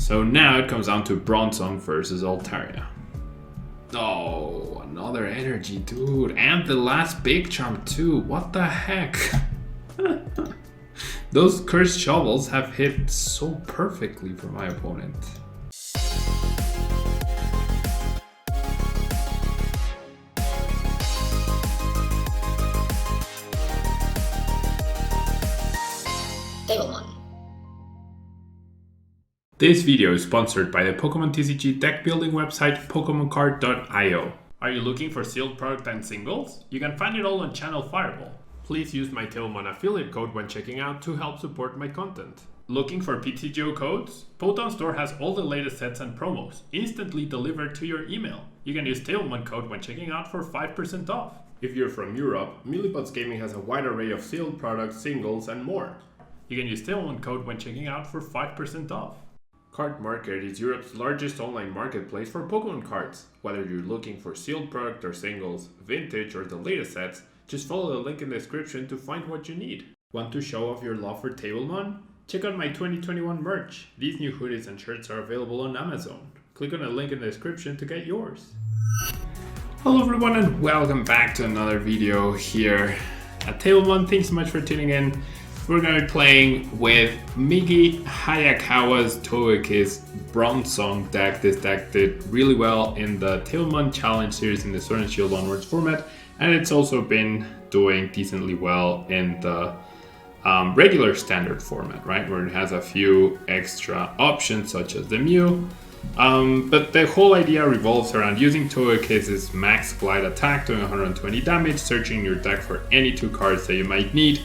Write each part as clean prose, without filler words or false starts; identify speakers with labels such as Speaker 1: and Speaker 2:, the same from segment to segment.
Speaker 1: So now it comes down to BRONZONG versus Altaria. Oh, another energy, dude. And the last big charm too. What the heck? Those cursed shovels have hit so perfectly for my opponent.
Speaker 2: Table 1.
Speaker 1: This video is sponsored by the Pokemon TCG deck building website PokemonCard.io. Are you looking for sealed product and singles? You can find it all on Channel Fireball. Please use my Tailmon affiliate code when checking out to help support my content. Looking for PTGO codes? Potown Store has all the latest sets and promos, instantly delivered to your email. You can use Tailmon code when checking out for 5% off. If you're from Europe, Millipots Gaming has a wide array of sealed products, singles, and more. You can use Tailmon code when checking out for 5% off. Card Market is Europe's largest online marketplace for Pokemon cards. Whether you're looking for sealed product or singles, vintage or the latest sets, just follow the link in the description to find what you need. Want to show off your love for Tablemon? Check out my 2021 merch. These new hoodies and shirts are available on Amazon. Click on the link in the description to get yours. Hello everyone and welcome back to another video here at Tablemon. Thanks so much for tuning in. We're going to be playing with Migi Hayakawa's TOGEKISS BRONZONG deck. This deck did really well in the Tablemon Challenge series in the Sword and Shield Onwards format, and it's also been doing decently well in the regular standard format, right? Where it has a few extra options such as the Mew. But the whole idea revolves around using TOGEKISS's max glide attack, doing 120 damage, searching your deck for any 2 cards that you might need.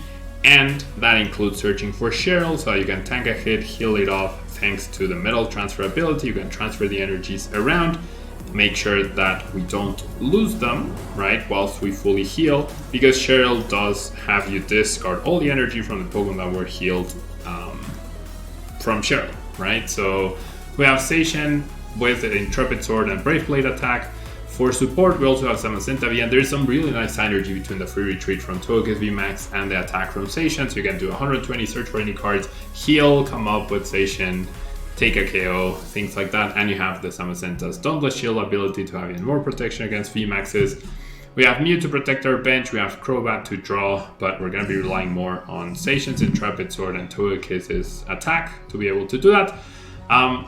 Speaker 1: And that includes searching for Cheryl, so you can tank a hit, heal it off. Thanks to the metal transfer ability, you can transfer the energies around, make sure that we don't lose them, right, whilst we fully heal, because Cheryl does have you discard all the energy from the Pokemon that were healed from Cheryl, right? So we have Seishin with the Intrepid Sword and Brave Blade attack. For support, we also have Samacenta V, and there's some really nice synergy between the free retreat from TOGEKISS VMAX and the attack from Seishin. So you can do 120, search for any cards, heal, come up with Seishin, take a KO, things like that. And you have the Samacenta's Dauntless Shield ability to have even more protection against VMAXs. We have Mew to protect our bench, we have Crobat to draw, but we're going to be relying more on Seishin's Intrepid Sword and TOGEKISS's attack to be able to do that.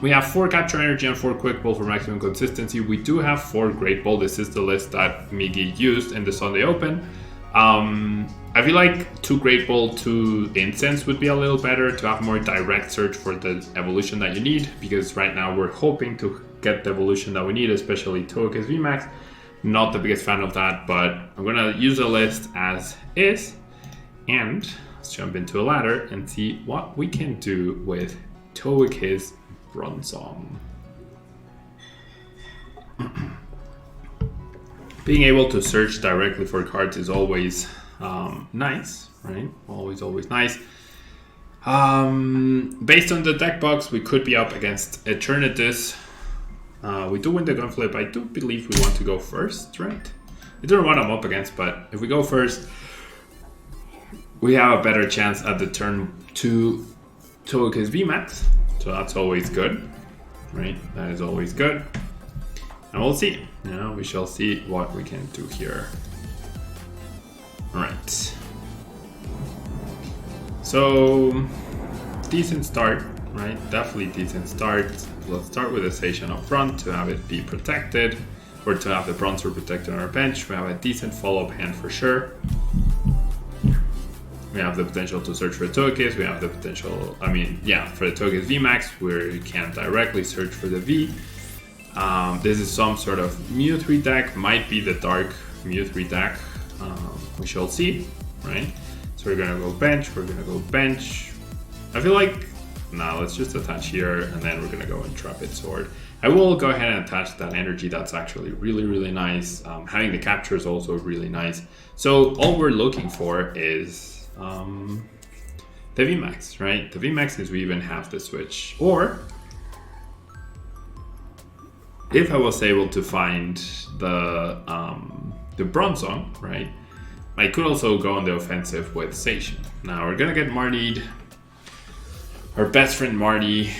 Speaker 1: We have 4 Capture Energy and 4 Quick Ball for maximum consistency. We do have 4 Great Ball. This is the list that Migi used in the Sunday Open. I feel like 2 Great Ball, 2 Incense would be a little better to have more direct search for the evolution that you need, because right now we're hoping to get the evolution that we need, especially TOGEKISS VMAX. Not the biggest fan of that, but I'm going to use the list as is. And let's jump into a ladder and see what we can do with TOGEKISS BRONZONG. Being able to search directly for cards is always nice, right? Always nice. Based on the deck box, we could be up against Eternatus. We do win the gun flip. I do believe we want to go first, right? I don't know what I'm up against, but if we go first, we have a better chance at the turn 2 TOGEKISS VMAX. So that's always good, right? That is always good. And we'll see. We shall see what we can do here. All right. So, decent start, right? Definitely decent start. Let's start with a Seishin up front to have it be protected, or to have the Bronzor protected on our bench. We have a decent follow-up hand for sure. We have the potential to search for TOGEKISS. We have the potential, for the TOGEKISS VMAX, where you can't directly search for the V. This is some sort of Mew 3 deck, might be the dark Mew 3 deck. We shall see, right? So we're gonna go bench, I feel like, let's just attach here, and then we're gonna go Intrepid Sword. I will go ahead and attach that energy. That's actually really nice. Having the capture is also really nice. So all we're looking for is the VMAX, right? The VMAX is we even have the switch. Or if I was able to find the BRONZONG, right? I could also go on the offensive with Seishin. Now we're gonna get Martied. Our best friend Marty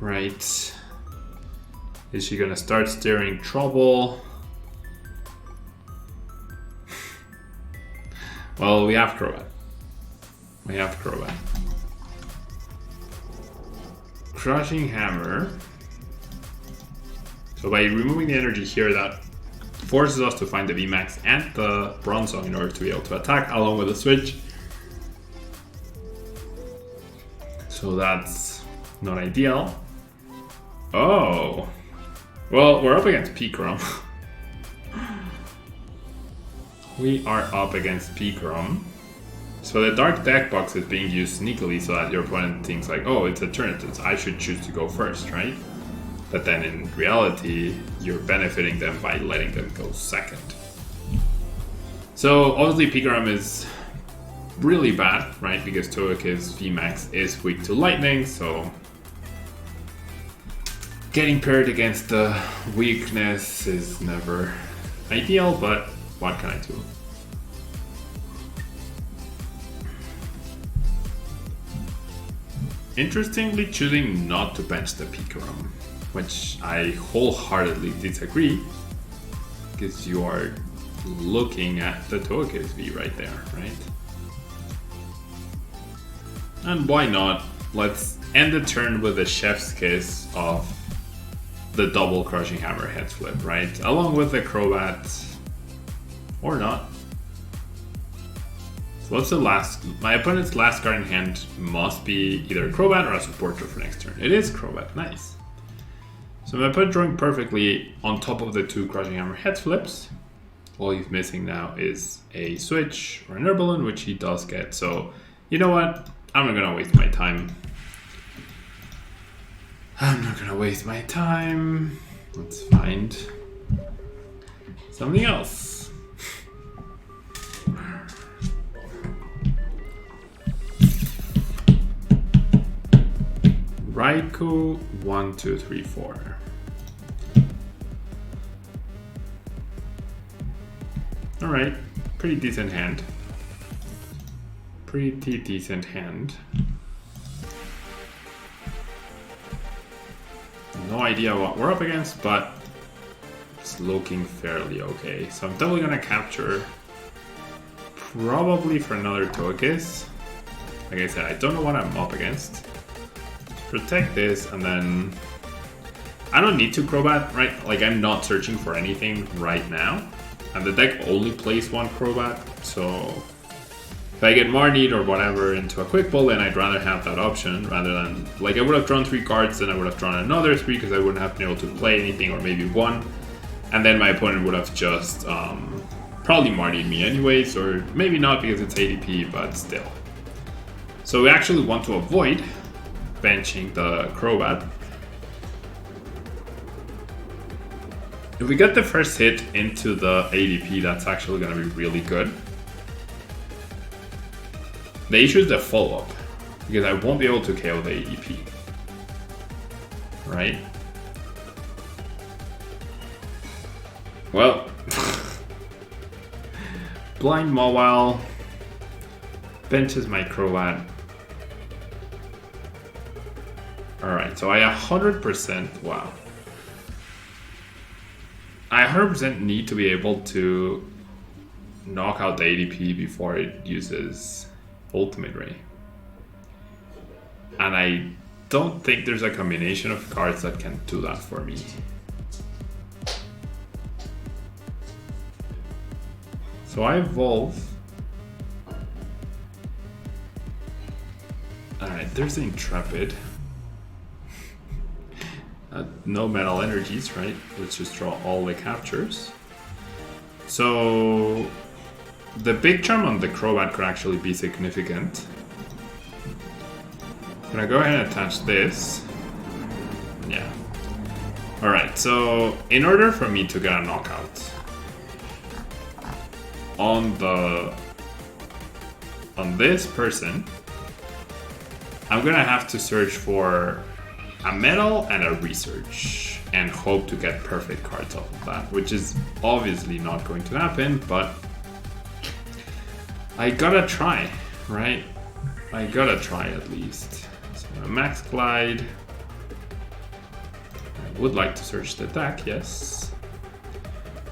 Speaker 1: Right. Is she gonna start stirring trouble? Well, we have Crobat. Crushing Hammer. So by removing the energy here, that forces us to find the VMAX and the Bronzong in order to be able to attack along with the switch. So that's not ideal. Oh. Well, we're up against Pikrom. We are up against Pikrom. So the Dark Deck Box is being used sneakily so that your opponent thinks like, oh, it's a turn, I should choose to go first, right? But then in reality, you're benefiting them by letting them go second. So obviously Pikrom is really bad, right? Because TOGEKISS VMAX is weak to lightning, so getting paired against the weakness is never ideal, but what can I do? Interestingly, choosing not to bench the Pikrom, which I wholeheartedly disagree, because you are looking at the TOGEKISS V right there, right? And why not? Let's end the turn with a chef's kiss of the double Crushing Hammer head flip, right? Along with the Crobat, or not. So what's the last? My opponent's last card in hand must be either a Crobat or a supporter for next turn. It is Crobat, nice. So my opponent drawing perfectly on top of the two Crushing Hammer head flips. All he's missing now is a switch or an air balloon, which he does get. So you know what? I'm not gonna waste my time. Let's find something else. Raikou 1, 2, 3, 4. Alright, pretty decent hand. No idea what we're up against, but it's looking fairly okay. So I'm definitely gonna capture, probably for another TOGEKISS. Like I said, I don't know what I'm up against. Protect this, and then I don't need to Crobat, right? Like I'm not searching for anything right now, and the deck only plays one Crobat, so if I get Marnied or whatever into a quick ball, then I'd rather have that option rather than, like, I would have drawn 3 cards, then I would have drawn another 3 because I wouldn't have been able to play anything, or maybe 1, and then my opponent would have just probably Marnied me anyways, or maybe not because it's ADP, but still. So we actually want to avoid benching the Crobat. If we get the first hit into the ADP, that's actually going to be really good. The issue is the follow-up, because I won't be able to KO the ADP, right? Well, Blind Mawile benches my Crobat. Alright, so I 100%, wow. I 100% need to be able to knock out the ADP before it uses Ultimate Ray. And I don't think there's a combination of cards that can do that for me. So I evolve. Alright, there's the Intrepid. No metal energies, right? Let's just draw all the captures. So the big charm on the Crobat could actually be significant. I'm gonna go ahead and attach this. Yeah. Alright, so in order for me to get a knockout on this person, I'm gonna have to search for a metal and a research and hope to get perfect cards off of that, which is obviously not going to happen, but I gotta try, right? I gotta try at least. So a Max Glide, would like to search the deck, yes.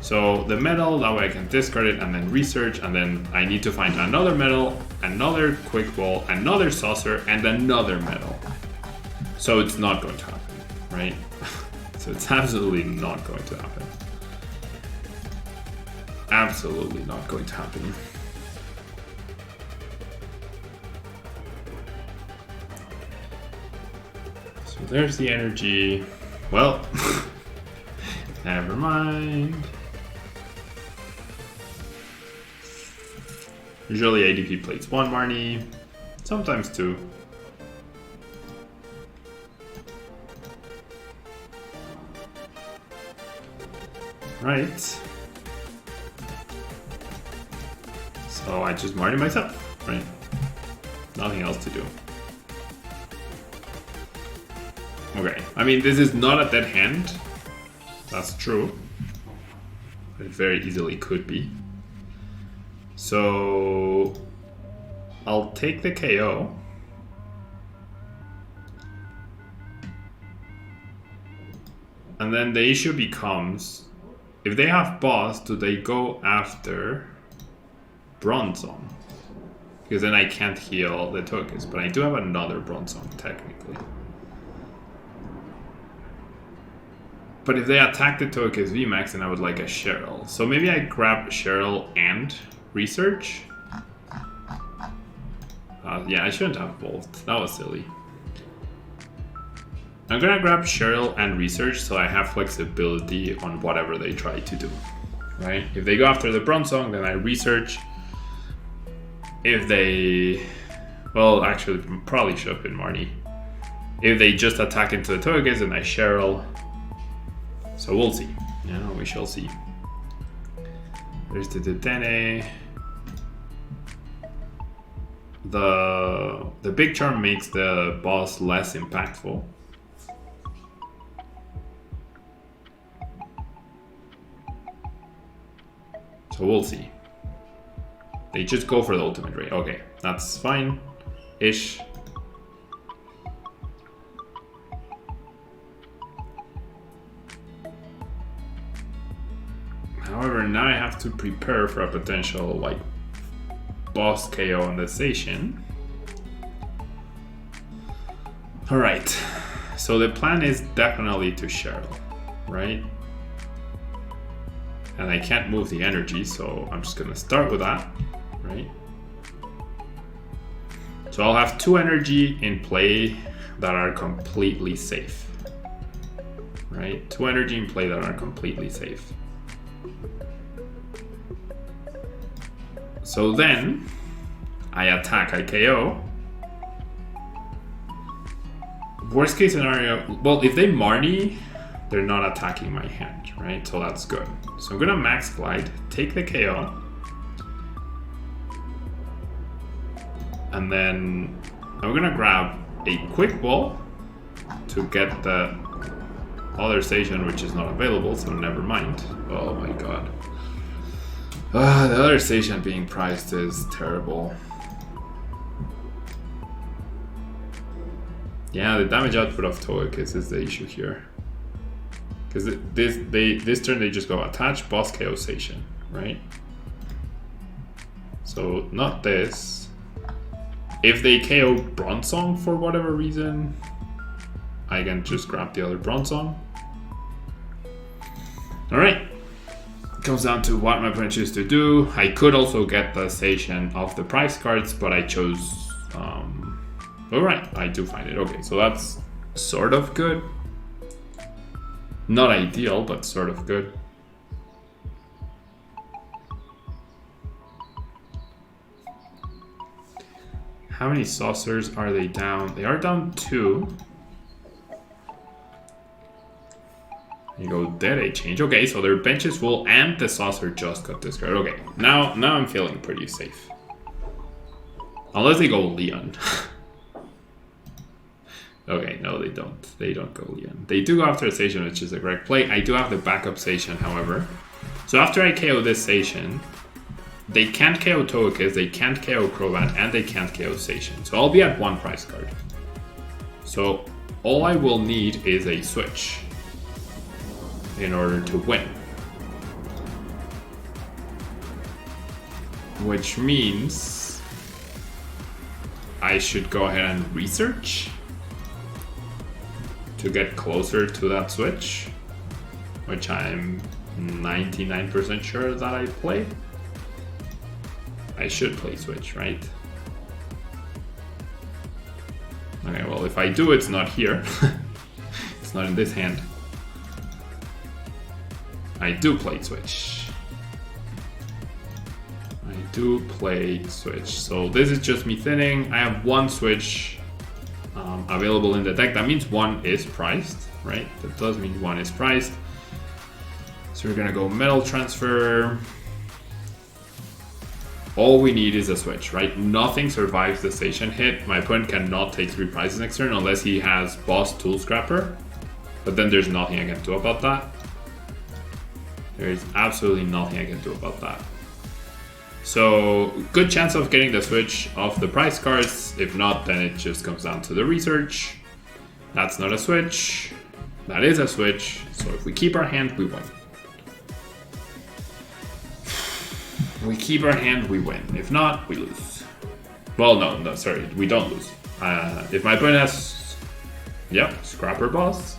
Speaker 1: So the metal, that way I can discard it and then research, and then I need to find another metal, another quick ball, another saucer, and another metal. So it's not going to happen, right? So it's absolutely not going to happen. Absolutely not going to happen. So there's the energy. Well, never mind. Usually ADP plays 1 Marnie, sometimes 2. Right. So I just Marnie myself, right? Nothing else to do. Okay, I mean, this is not a dead hand. That's true. It very easily could be. So I'll take the KO. And then the issue becomes, if they have boss, do they go after Bronzong? Because then I can't heal the TOGEKISS, but I do have another Bronzong technically. But if they attack the TOGEKISS VMAX, then I would like a Cheryl. So maybe I grab Cheryl and research. Yeah, I shouldn't have both. That was silly. I'm gonna grab Cheryl and research so I have flexibility on whatever they try to do. Right? If they go after the Bronzong, then I research. If they... Well, actually, probably should have been Marnie. If they just attack into the TOGEKISS, then I Cheryl. So we'll see. Yeah, we shall see. There's the Dedenne. The big charm makes the boss less impactful. So we'll see. They just go for the ultimate ray. Okay, that's fine-ish. However, now I have to prepare for a potential like boss KO on the station. Alright, so the plan is definitely to Cheryl, right? And I can't move the energy, so I'm just gonna start with that, right? So I'll have 2 energy in play that are completely safe, right? 2 energy in play that are completely safe. So then I attack, I KO. Worst case scenario, well, if they Marnie, they're not attacking my hand, right? So that's good. So I'm gonna max glide, take the KO. And then I'm gonna grab a quick ball to get the other station, which is not available, so never mind. Oh my god. The other station being priced is terrible. Yeah, the damage output of TOGEKISS is the issue here. Because this turn they just go attach boss KO station, right? So not this. If they KO Bronzong for whatever reason, I can just grab the other Bronzong. Alright. Comes down to what my opponent chooses to do. I could also get the station of the prize cards, but I chose... Alright, I do find it. Okay, so that's sort of good. Not ideal, but sort of good. How many saucers are they down? They are down 2. You go there, they change. Okay, so their bench is full and the saucer just got discarded. Okay, now I'm feeling pretty safe. Unless they go Leon. Okay, no, they don't. They don't go Leon. They do go after a station, which is a correct play. I do have the backup station, however. So after I KO this station, they can't KO TOGEKISS, they can't KO Crobat, and they can't KO station. So I'll be at 1 prize card. So all I will need is a switch. in order to win. Which means I should go ahead and research to get closer to that switch, which I'm 99% sure that I play. I should play switch, right? Okay, well, if I do, it's not here. It's not in this hand. I do play switch. I do play switch. So this is just me thinning. I have one switch available in the deck. That means one is priced, right? That does mean one is priced. So we're gonna go metal transfer. All we need is a switch, right? Nothing survives the station hit. My opponent cannot take 3 prizes next turn unless he has boss tool scrapper. But then there's nothing I can do about that. There is absolutely nothing I can do about that. So good chance of getting the switch off the prize cards. If not, then it just comes down to the research. That's not a switch. That is a switch. So if we keep our hand, we win. We keep our hand, we win. If not, we lose. Well, no, sorry, we don't lose. If my opponent has, yep, scrapper boss.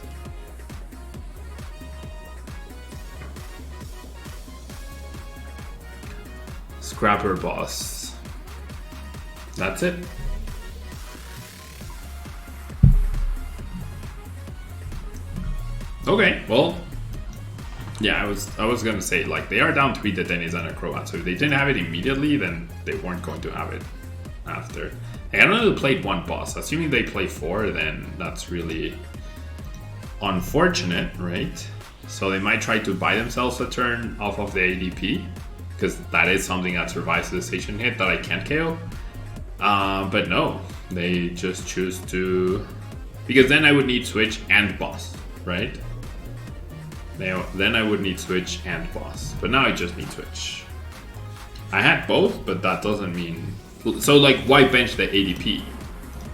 Speaker 1: Scrapper boss. That's it. Okay, well, yeah, I was gonna say, like, they are down 3 Detenis and a Crobat, so if they didn't have it immediately, then they weren't going to have it after. I only played 1 boss. Assuming they play 4, then that's really unfortunate, right? So they might try to buy themselves a turn off of the ADP, because that is something that survives the station hit that I can't KO. But no, they just choose to, because then I would need switch and boss, right? Then I would need switch and boss, but now I just need switch. I had both, but that doesn't mean, so like, why bench the ADP?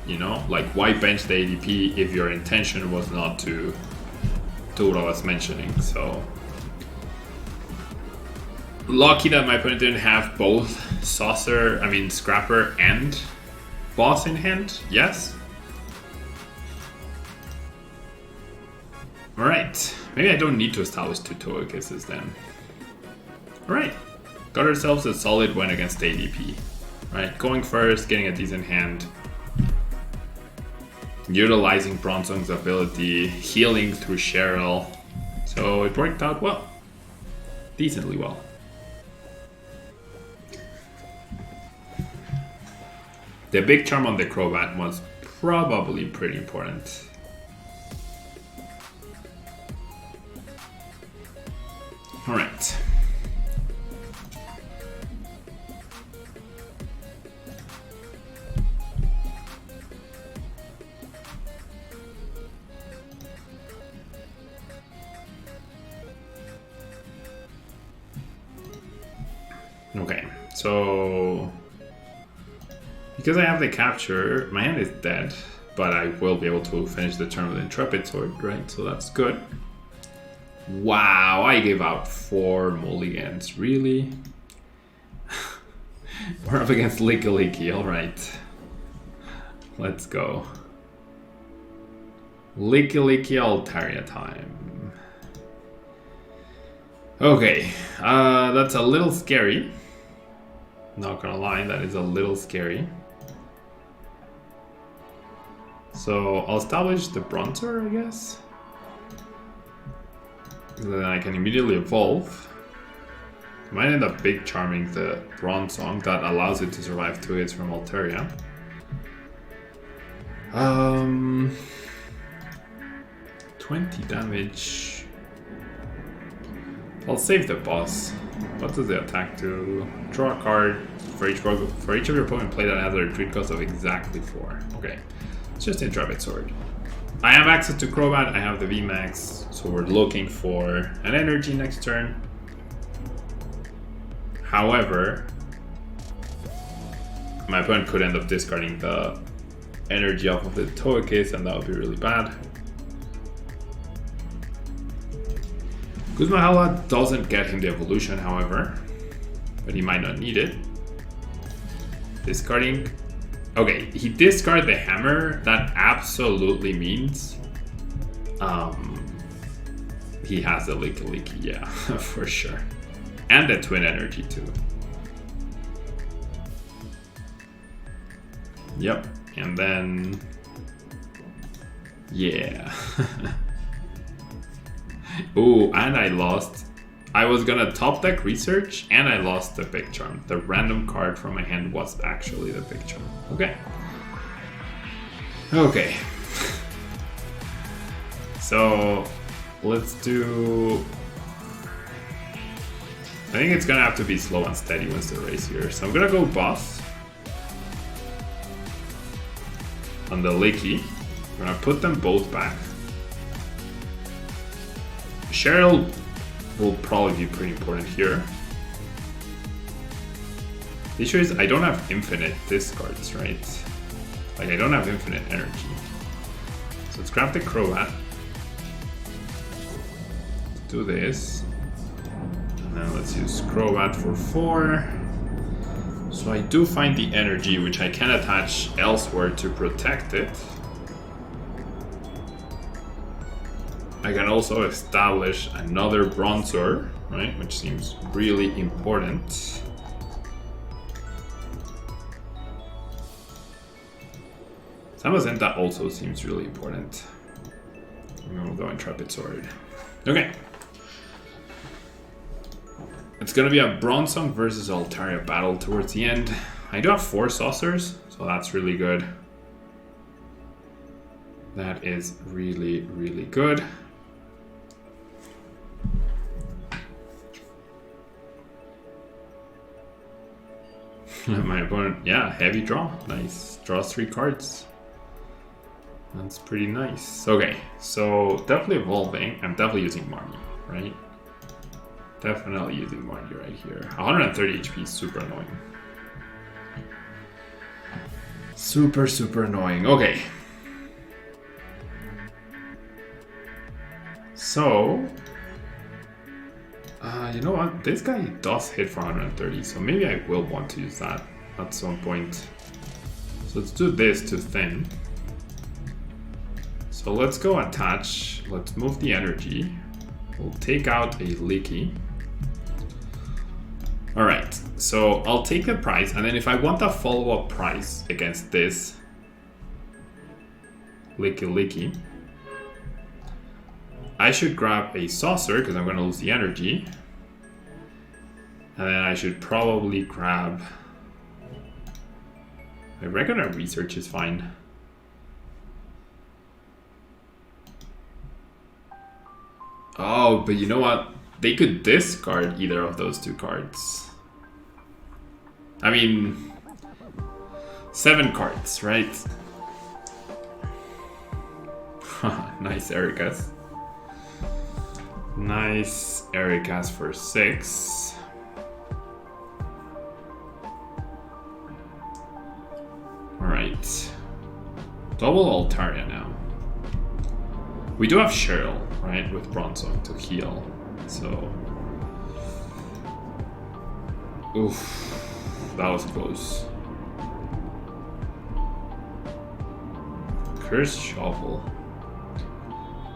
Speaker 1: You know, like, why bench the ADP if your intention was not to do what I was mentioning? So lucky that my opponent didn't have both Scrapper and boss in hand. Yes. All right. Maybe I don't need to establish 2 Togekisses then. All right. Got ourselves a solid win against ADP. Right, going first, getting a decent hand. Utilizing Bronzong's ability, healing through Cheryl. So it worked out well. Decently well. The big charm on the Crobat was probably pretty important. Alright. Okay, so because I have the capture, my hand is dead, but I will be able to finish the turn with Intrepid Sword, right? So that's good. Wow, I gave out 4 mulligans, really? We're up against Lickilicky, alright. Let's go. Lickilicky Altaria time. Okay, that's a little scary. Not gonna lie, that is a little scary. So I'll establish the Bronzer, I guess. Then I can immediately evolve. I might end up big charming the Bronzong that allows it to survive 2 hits from Altaria. 20 damage. I'll save the boss. What does the attack do? Draw a card for each of your opponent play that has a retreat cost of exactly 4. Okay, it's just Intrepid Sword. I have access to Crobat, I have the VMAX, so we're looking for an energy next turn. However, my opponent could end up discarding the energy off of the Togekiss, and that would be really bad. Guzmahela doesn't get him the evolution, however, but he might not need it. Discarding. Okay, he discarded the hammer. That absolutely means he has the Lickilicky, yeah, for sure. And the twin energy too. Yep, and then yeah. Oh, and I lost. I was gonna top deck research and I lost the Pikrom. The random card from my hand was actually the Pikrom. Okay. Okay. So let's do. I think it's gonna have to be slow and steady wins the race here. So I'm gonna go boss on the Licky. I'm gonna put them both back. Cheryl will probably be pretty important here. The issue is I don't have infinite discards, right? Like I don't have infinite energy. So let's grab the Croat. Do this. And then let's use Croat for 4. So I do find the energy which I can attach elsewhere to protect it. I can also establish another Bronzor, right? Which seems really important. Zamazenta also seems really important. We'll go Intrepid Sword. Okay. It's gonna be a Bronzong versus Altaria battle towards the end. I do have 4 saucers, so that's really good. That is really, really good. My opponent, yeah, heavy draw. Nice. Draws 3 cards. That's pretty nice. Okay, so definitely evolving. I'm definitely using Marnie, right? Definitely using Marnie right here. 130 HP is super annoying. Super, super annoying. Okay. So, you know what? This guy does hit for 130, so maybe I will want to use that at some point. So let's do this to thin. So let's go attach. Let's move the energy. We'll take out a Licky. Alright, so I'll take the price, and then if I want a follow-up price against this Lickilicky, I should grab a saucer because I'm going to lose the energy. And then I should probably grab a regular research is fine. Oh, but you know what? They could discard either of those 2 cards. I mean, 7 cards, right? Nice Erika's. Nice Erika's for 6. Alright. Double Altaria now. We do have Cheryl, right, with Bronzong to heal. So. Oof. That was close. Cursed Shovel.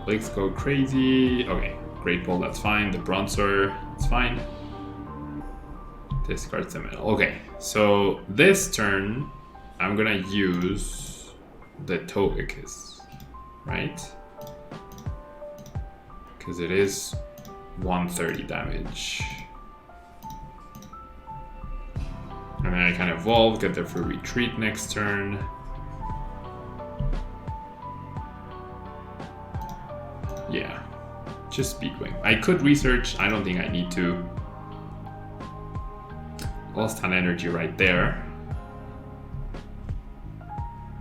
Speaker 1: Legs go crazy. Okay. Great Ball, that's fine. The Bronzor, it's fine. Discards the middle. Okay, so this turn, I'm gonna use the TOGEKISS, right? Because it is 130 damage. And then I can evolve, get the free retreat next turn. Yeah. Just Speedwing. I could research, I don't think I need to. Lost on energy right there.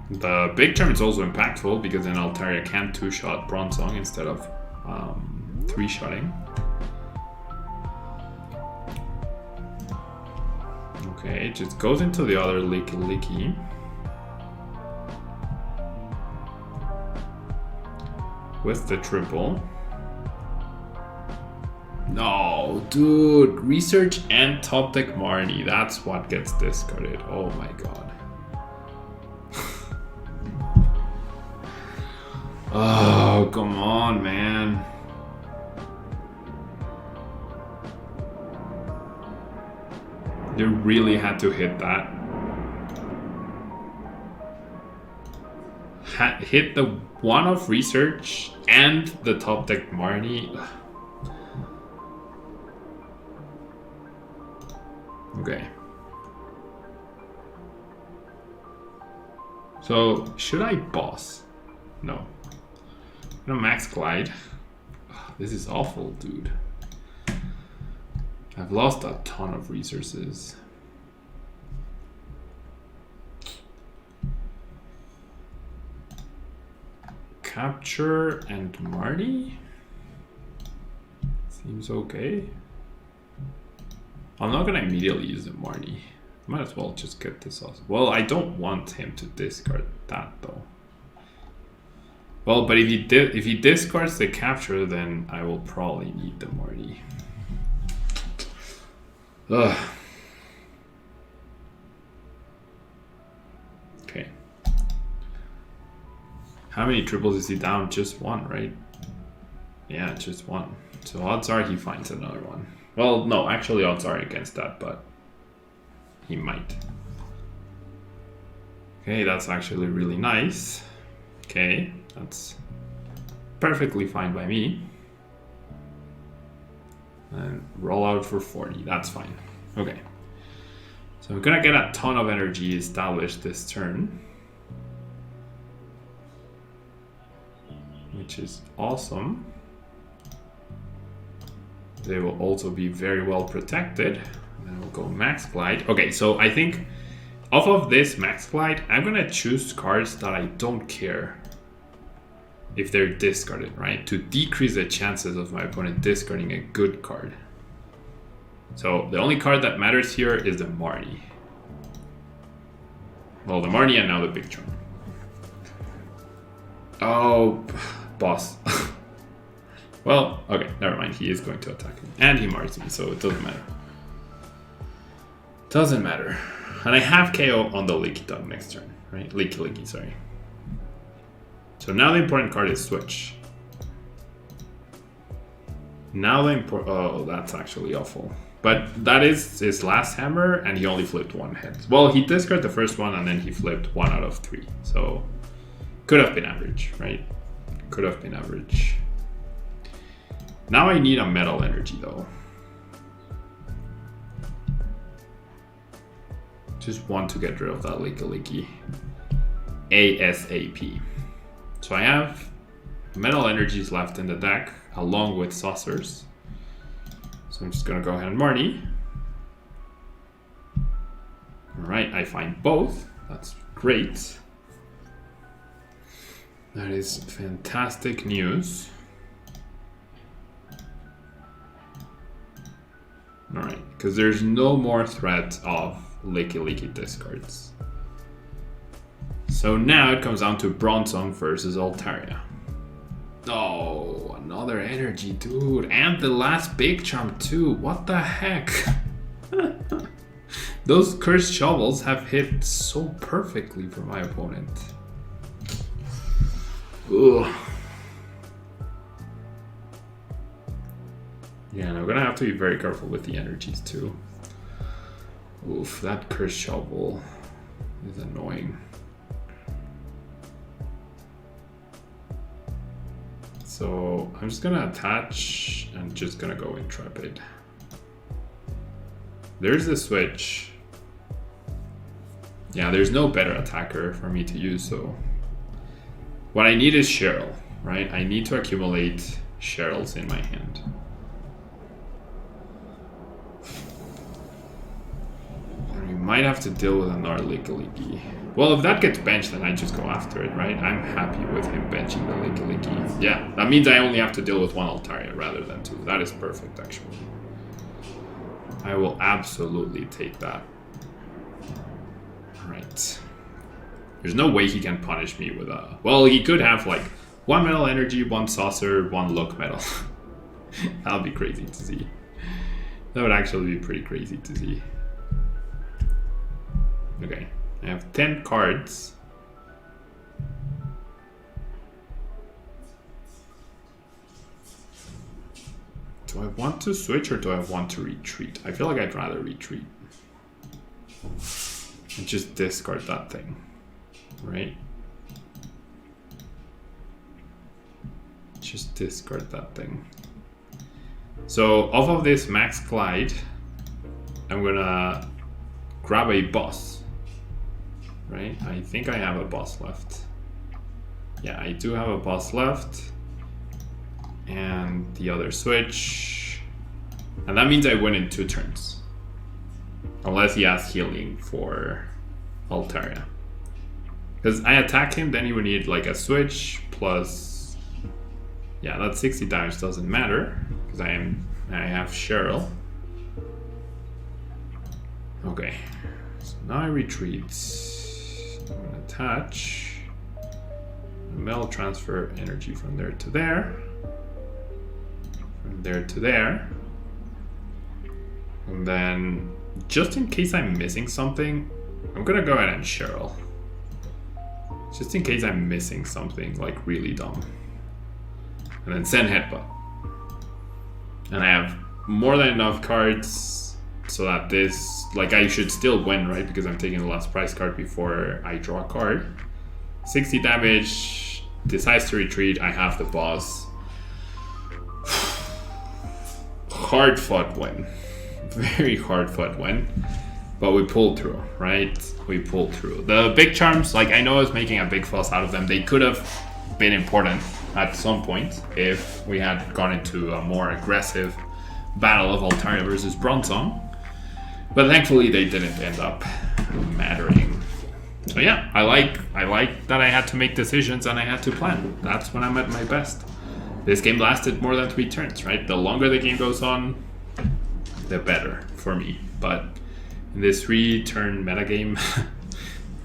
Speaker 1: The big term is also impactful because then Altaria can 2-shot Bronzong instead of 3-shotting. Okay, it just goes into the other Lickilicky. With the triple. No, dude. Research and top deck Marnie. That's what gets discarded. Oh my god. Oh, come on, man. You really had to hit that. Hit the one of research and the top deck Marnie. Okay. So, should I boss? No. I'm gonna max glide. This is awful, dude. I've lost a ton of resources. Capture and Marnie? Seems okay. I'm not gonna immediately use the Marnie. Might as well just get this off. Well, I don't want him to discard that though. Well, but if he discards the capture, then I will probably need the Marnie. Ugh. Okay. How many triples is he down? Just one, right? Yeah, just one. So odds are he finds another one. Well, no, actually odds are against that, but he might. Okay, that's actually really nice. Okay, that's perfectly fine by me. And roll out for 40, that's fine. Okay. So we're gonna get a ton of energy established this turn. Which is awesome. They will also be very well protected. And then we'll go max glide. Okay, so I think off of this max glide, I'm gonna choose cards that I don't care if they're discarded, right? To decrease the chances of my opponent discarding a good card. So the only card that matters here is the Marnie. Well, the Marnie and now the Pikrom. Oh, boss. Well, okay, never mind. He is going to attack me. And he marks me, so it doesn't matter. Doesn't matter. And I have KO on the Lickilicky next turn, right? Lickilicky, sorry. So now the important card is switch. Now the oh, that's actually awful. But that is his last hammer, and he only flipped one head. Well, he discarded the first one, and then he flipped 1 out of 3. So could have been average, right? Could have been average. Now I need a metal energy, though. Just want to get rid of that Lickilicky ASAP. So I have metal energies left in the deck, along with saucers. So I'm just gonna go ahead and Marnie. Alright, I find both. That's great. That is fantastic news. Alright, because there's no more threat of Lickilicky discards. So now it comes down to Bronzong versus Altaria. Oh, another energy, dude. And the last big charm too. What the heck? Those cursed shovels have hit so perfectly for my opponent. Ugh. Yeah, and I'm gonna have to be very careful with the energies too. Oof, that cursed shovel is annoying. So I'm just gonna attach and just gonna go Intrepid. There's the switch. Yeah, there's no better attacker for me to use, so what I need is Cheryl, right? I need to accumulate Cheryls in my hand. And we might have to deal with another Lickilicky. Well, if that gets benched, then I just go after it, right? I'm happy with him benching the Lickilicky. Yeah, that means I only have to deal with one Altaria rather than two. That is perfect, actually. I will absolutely take that. Alright. There's no way he can punish me with a... Well, he could have like one metal energy, one saucer, one look metal. That'll be crazy to see. That would actually be pretty crazy to see. Okay, I have 10 cards. Do I want to switch or do I want to retreat? I feel like I'd rather retreat. And just discard that thing, right? Just discard that thing. So off of this Max Glide, I'm gonna grab a boss, right? I think I have a boss left. Yeah, I do have a boss left. And the other switch. And that means I win in 2 turns. Unless he has healing for Altaria. Because I attack him, then he would need like a switch plus... Yeah, that 60 damage doesn't matter. Because I have Cheryl. Okay. So now I retreat. I'm gonna attach. Metal transfer energy from there to there. From there to there. And then, just in case I'm missing something, I'm gonna go ahead and Cheryl. Just in case I'm missing something like really dumb. And then send Headbutt. And I have more than enough cards so that this, like I should still win, right? Because I'm taking the last prize card before I draw a card. 60 damage, decides to retreat, I have the boss. Hard fought win. Very hard fought win. But we pulled through, right? We pulled through. The big charms, like I know I was making a big fuss out of them. They could have been important at some point if we had gone into a more aggressive battle of Altaria versus Bronzong. But thankfully they didn't end up mattering. So yeah, I like that I had to make decisions and I had to plan. That's when I'm at my best. This game lasted more than 3 turns, right? The longer the game goes on, the better for me. But in this 3-turn metagame,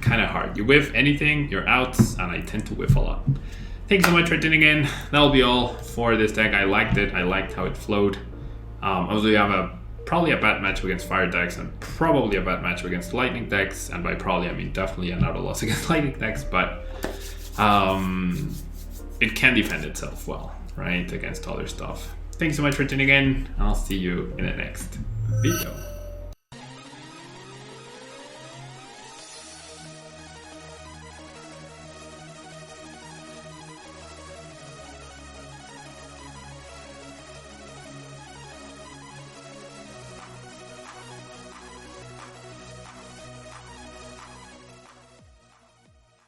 Speaker 1: kind of hard. You whiff anything, you're out, and I tend to whiff a lot. Thanks so much for tuning in. That'll be all for this deck. I liked it. I liked how it flowed. Obviously, we have probably a bad match against fire decks and probably a bad match against lightning decks. And by probably, I mean definitely another loss against lightning decks. But it can defend itself well, right, against other stuff. Thanks so much for tuning in. I'll see you in the next video.